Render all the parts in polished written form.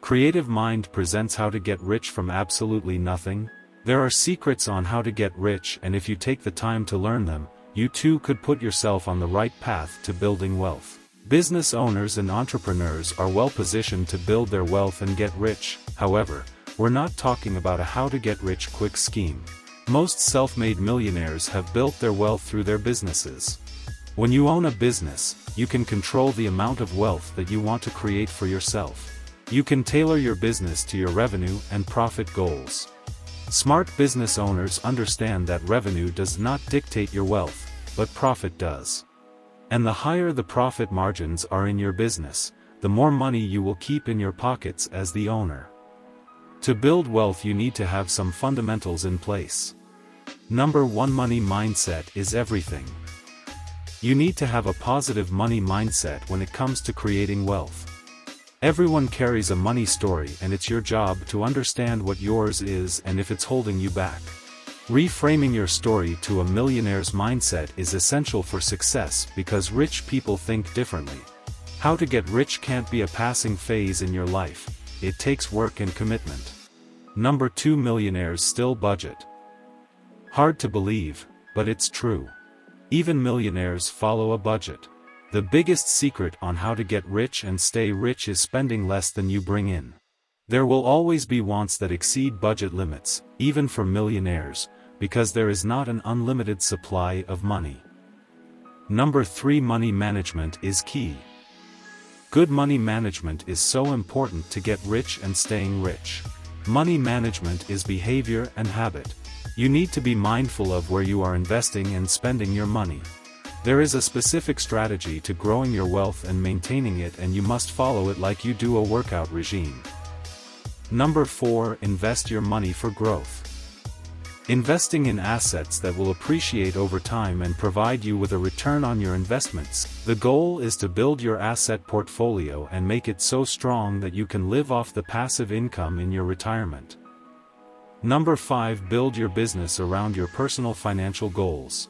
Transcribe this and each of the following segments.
Creative Mind presents How to Get Rich from Absolutely Nothing. There are secrets on how to get rich, and if you take the time to learn them, you too could put yourself on the right path to building wealth. Business owners and entrepreneurs are well positioned to build their wealth and get rich. However, we're not talking about a how-to-get-rich-quick scheme. Most self-made millionaires have built their wealth through their businesses. When you own a business, you can control the amount of wealth that you want to create for yourself. You can tailor your business to your revenue and profit goals. Smart business owners understand that revenue does not dictate your wealth, but profit does. And the higher the profit margins are in your business, the more money you will keep in your pockets as the owner. To build wealth, you need to have some fundamentals in place. Number 1, money mindset is everything. You need to have a positive money mindset when it comes to creating wealth. Everyone carries a money story, and it's your job to understand what yours is and if it's holding you back. Reframing your story to a millionaire's mindset is essential for success because rich people think differently. How to get rich can't be a passing phase in your life. It takes work and commitment. Number 2, millionaires still budget. Hard to believe, but it's true. Even millionaires follow a budget. The biggest secret on how to get rich and stay rich is spending less than you bring in. There will always be wants that exceed budget limits, even for millionaires, because there is not an unlimited supply of money. Number 3, money management is key. Good money management is so important to get rich and staying rich. Money management is behavior and habit. You need to be mindful of where you are investing and spending your money. There is a specific strategy to growing your wealth and maintaining it, and you must follow it like you do a workout regime. Number 4, invest your money for growth. Investing in assets that will appreciate over time and provide you with a return on your investments. The goal is to build your asset portfolio and make it so strong that you can live off the passive income in your retirement. Number 5, build your business around your personal financial goals.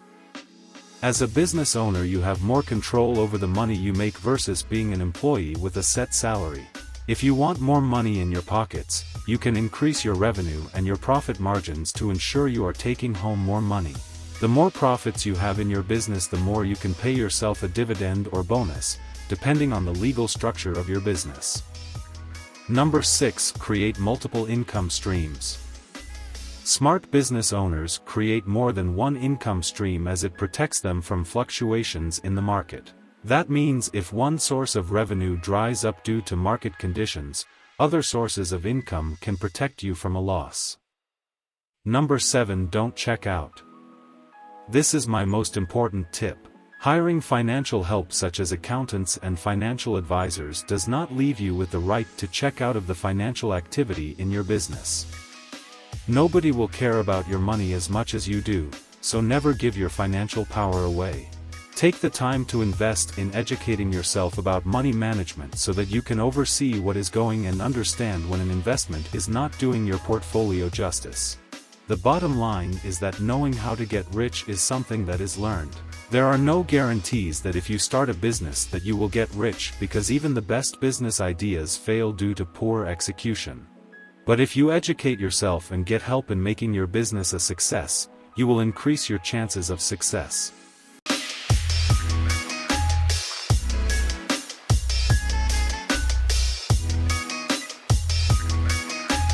As a business owner, you have more control over the money you make versus being an employee with a set salary. If you want more money in your pockets, you can increase your revenue and your profit margins to ensure you are taking home more money. The more profits you have in your business, the more you can pay yourself a dividend or bonus, depending on the legal structure of your business. Number 6, create multiple income streams. Smart business owners create more than one income stream as it protects them from fluctuations in the market. That means if one source of revenue dries up due to market conditions, other sources of income can protect you from a loss. Number 7, don't check out. This is my most important tip. Hiring financial help such as accountants and financial advisors does not leave you with the right to check out of the financial activity in your business. Nobody will care about your money as much as you do, so never give your financial power away. Take the time to invest in educating yourself about money management so that you can oversee what is going and understand when an investment is not doing your portfolio justice. The bottom line is that knowing how to get rich is something that is learned. There are no guarantees that if you start a business that you will get rich, because even the best business ideas fail due to poor execution. But if you educate yourself and get help in making your business a success, you will increase your chances of success.